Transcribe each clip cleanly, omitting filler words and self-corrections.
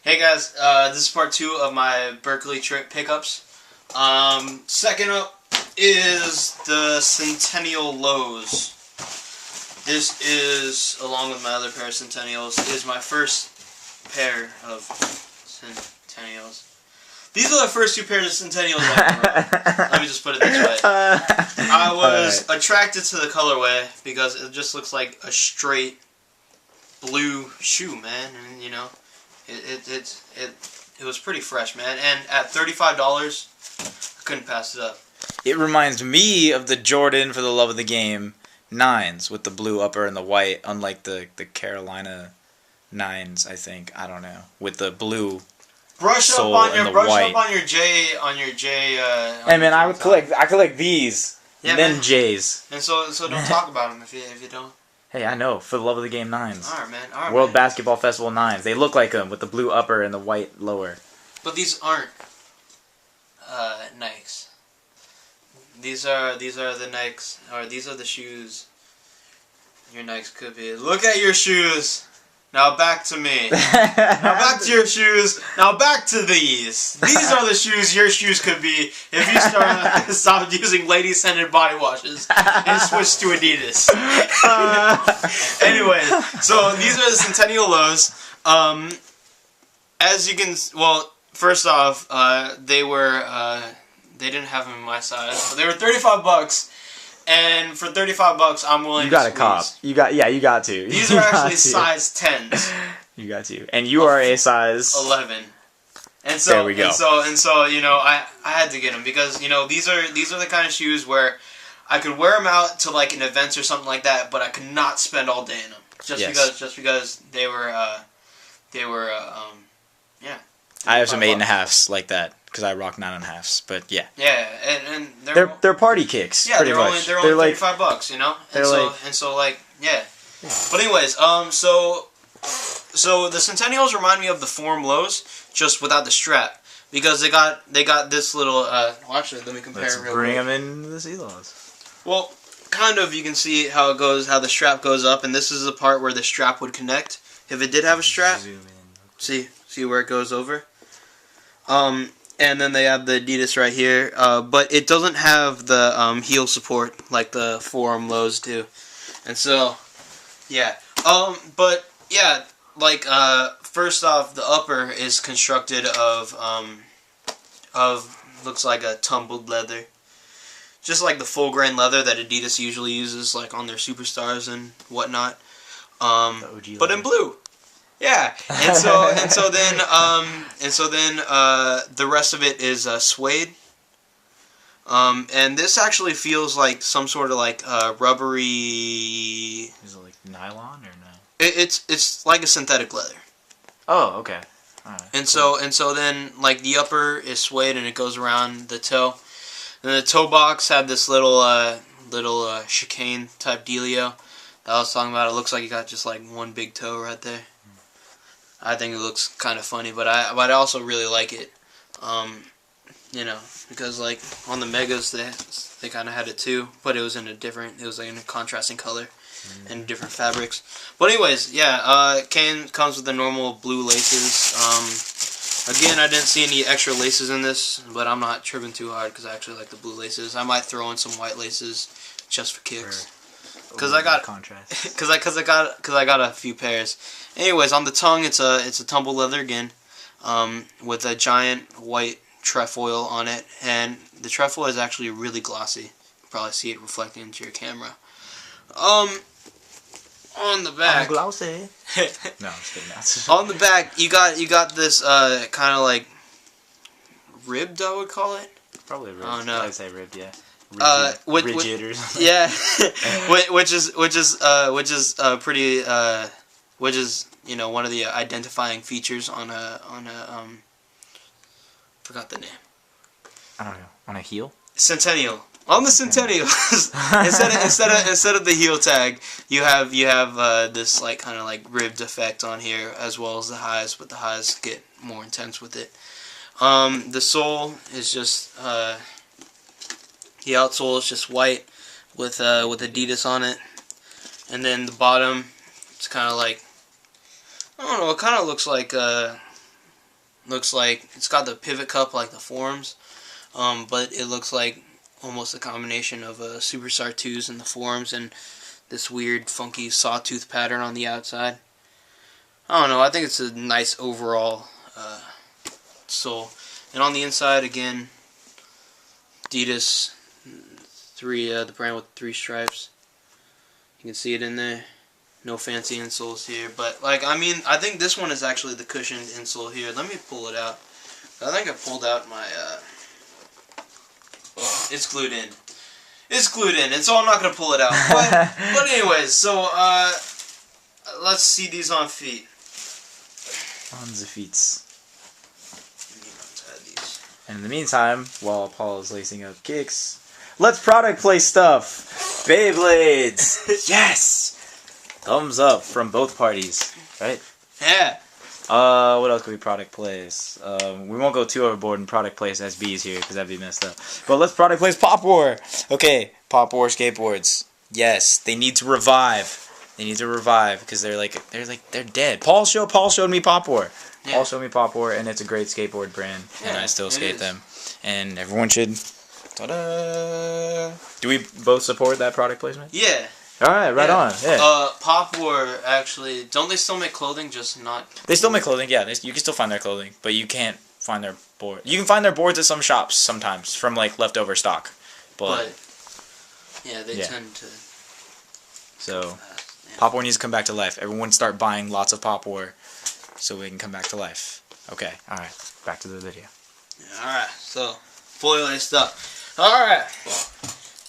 Hey guys, this is part 2 of my Berkeley trip pickups. Second up is the Centennial lows. This is, along with my other pair of Centennials, is my first pair of Centennials. These are the first 2 pairs of Centennials I owned. Let me just put it this way. I was attracted to the colorway because it just looks like a straight blue shoe, man, and you know, it was pretty fresh, man, and at $35, I couldn't pass it up. It reminds me of the Jordan for the Love of the Game 9s with the blue upper and the white, unlike the Carolina 9s, I think. I don't know, with the blue sole and the white. Up on your J. Hey man, I collect these, yeah, and then man. J's. And so don't talk about them if you don't. Hey, I know, for the Love of the Game 9s. Alright, man. Alright, World Basketball Festival 9s. They look like them with the blue upper and the white lower. But these aren't Nikes. These are the Nikes, or these are the shoes your Nikes could be. Look at your shoes. Now back to me. Now back to your shoes. Now back to these. These are the shoes your shoes could be if you stop using lady-scented body washes and switch to Adidas. Anyway, so these are the Centennial lows. As you can, well, first off, they didn't have them in my size. So they were $35. And for $35, I'm willing to got squeeze. a cop. You got to. These are actually size 10s. You got to. And you are a size 11. And so there we go. And so you know, I had to get them because, you know, these are the kind of shoes where I could wear them out to like an event or something like that, but I could not spend all day in them just because they were yeah. I have some 8.5s like that. Because I rock 9.5s, but yeah. Yeah, and they're party kicks. Yeah, pretty they're much. only like $35, you know. And so yeah. But anyways, so the Centennials remind me of the Forum lows, just without the strap, because they got this little. Well, actually, let me compare. Let's real bring quick. them into the C-Laws. Well, kind of. You can see how it goes, how the strap goes up, and this is the part where the strap would connect. If it did have a strap, Zoom in. see where it goes over. And then they have the Adidas right here, but it doesn't have the heel support like the Forum lows do. And so, yeah. But yeah, like first off, the upper is constructed of looks like a tumbled leather, just like the full grain leather that Adidas usually uses, like on their superstars and whatnot. But in blue. Yeah, and so then the rest of it is suede. And this actually feels like some sort of like rubbery. Is it like nylon or no? It's like a synthetic leather. Oh, okay. All right. And so then like the upper is suede and it goes around the toe. And the toe box had this little chicane type dealio that I was talking about. It looks like you got just like one big toe right there. I think it looks kind of funny, but I also really like it, you know, because like on the Megas they kind of had it too, but it was like in a contrasting color and different fabrics. But anyways, yeah, comes with the normal blue laces. Again, I didn't see any extra laces in this, but I'm not tripping too hard because I actually like the blue laces. I might throw in some white laces just for kicks. Because I got a few pairs. Anyways, on the tongue, it's a tumble leather again, with a giant white trefoil on it, and the trefoil is actually really glossy. You can probably see it reflecting into your camera. On the back, glossy. No, I'm just kidding. On the back, you got this kind of like ribbed, I would call it. Probably ribbed. Oh no, I'd say ribbed, yeah. Rigid or something. Yeah, which is you know, one of the identifying features on a forgot the name. I don't know. On a heel? Centennial. On the Centennial, instead of the heel tag, you have this like kind of like ribbed effect on here, as well as the highs, but the highs get more intense with it. The sole is just the outsole is just white with Adidas on it, and then the bottom, it's kind of like, I don't know, it kind of looks like looks like it's got the pivot cup like the forums, but it looks like almost a combination of a Superstar 2s and the forums and this weird funky sawtooth pattern on the outside. I don't know, I think it's a nice overall sole. And on the inside, again, Adidas, the brand with 3 stripes. You can see it in there. No fancy insoles here, but like, I mean, I think this one is actually the cushioned insole here. Let me pull it out. I think I pulled out my, it's glued in. It's glued in, and so I'm not going to pull it out. But anyways, so, let's see these on feet. On the feet. And in the meantime, while Paul is lacing up kicks, let's product place stuff! Beyblades! Yes! Thumbs up from both parties, right? Yeah. What else can we product place? We won't go too overboard and product place SBs here because that'd be messed up. But let's product place Pop War. Okay, Pop War skateboards. Yes, they need to revive. They need to revive because they're dead. Paul showed me Pop War. Yeah. Paul showed me Pop War, and it's a great skateboard brand, and I still skate them. And everyone should. Ta-da! Do we both support that product placement? Yeah. All right, right on. Yeah. Pop War actually, don't they still make clothing? Just not. They still make clothing. Yeah, you can still find their clothing, but you can't find their board. You can find their boards at some shops sometimes from like leftover stock, but yeah, they tend to. So, yeah. Pop War needs to come back to life. Everyone start buying lots of Pop War, so we can come back to life. Okay. All right. Back to the video. Yeah, all right. So, fully laced up. All right.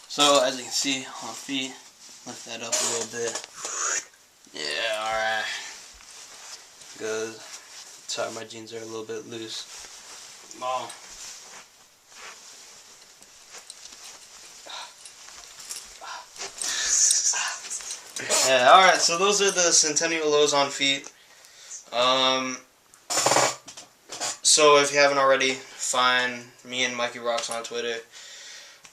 So as you can see on feet. Lift that up a little bit. Yeah, alright. Good. Sorry, my jeans are a little bit loose. Oh. Yeah, alright, so those are the Centennial lows on feet. So if you haven't already, find me and Mikey Rocks on Twitter.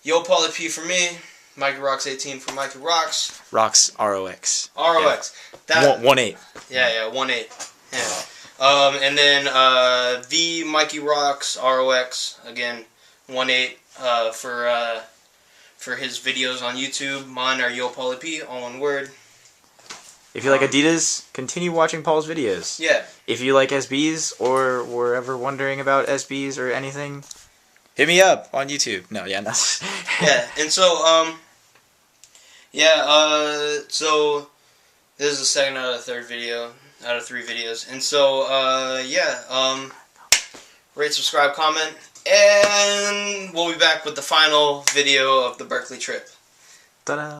yopaulyp for me. Mikey Rocks 18 for Mikey Rocks. Rocks ROX. ROX. Yeah. 1-8. Yeah, 1-8. Yeah. And then the Mikey Rocks ROX again 1-8 for his videos on YouTube. Mine are yopaulyp, all one word. If you like Adidas, continue watching Paul's videos. Yeah. If you like SBs or were ever wondering about SBs or anything, hit me up on YouTube. No, yeah, no. Yeah, and so, so this is the second out of the out of 3 videos. And so, rate, subscribe, comment, and we'll be back with the final video of the Berkeley trip. Ta-da!